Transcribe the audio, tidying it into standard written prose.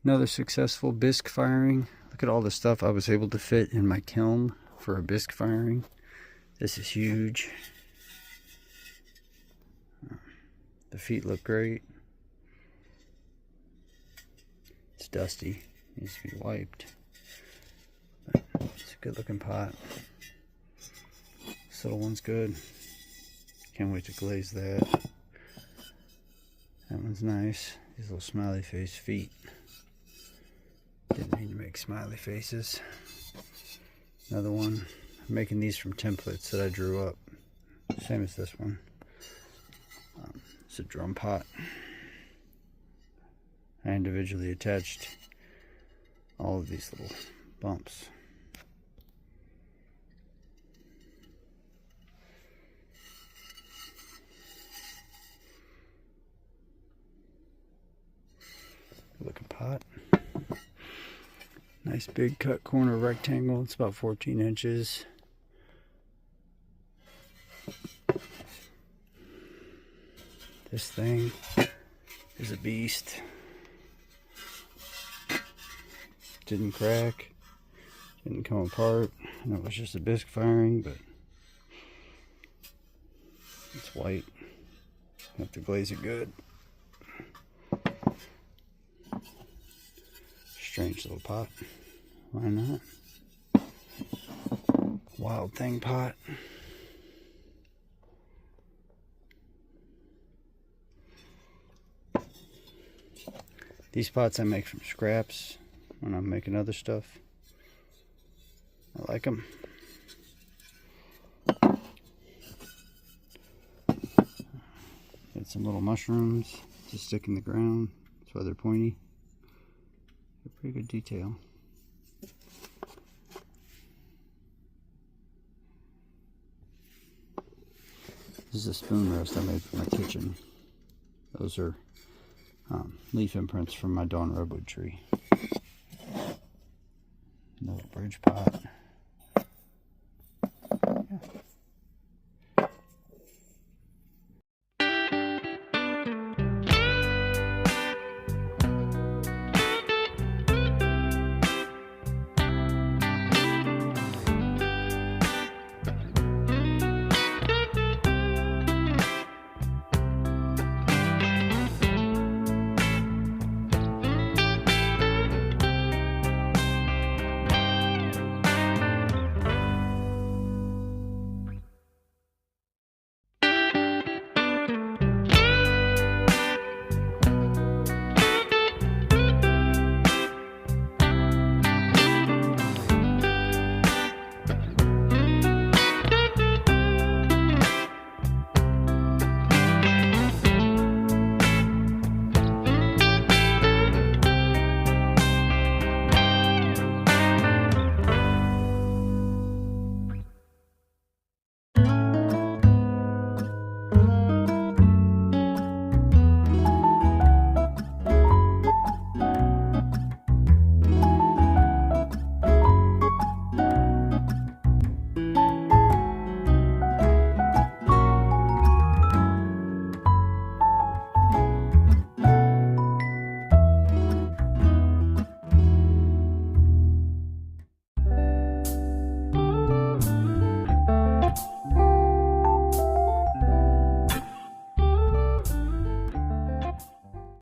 Another successful bisque firing. Look at all the stuff I was able to fit in my kiln for a bisque firing. This is huge. The feet look great. It's dusty, needs to be wiped. But it's a good looking pot. This little one's good. Can't wait to glaze that. That one's nice. These little smiley face feet. Didn't mean to make smiley faces. Another one. I'm making these from templates that I drew up. Same as this one. It's a drum pot. I individually attached all of these little bumps. Good looking pot. Nice big cut corner rectangle. It's about 14 inches. This thing is a beast. Didn't crack, didn't come apart. I know it was just a bisque firing, but it's white. Have to glaze it good. Strange little pot. Why not? Wild thing pot. These pots I make from scraps when I'm making other stuff. I like them. Got some little mushrooms to stick in the ground. That's why they're pointy. They're pretty good detail. This is a spoon rest I made for my kitchen. Those are leaf imprints from my dawn redwood tree. Another bridge pot.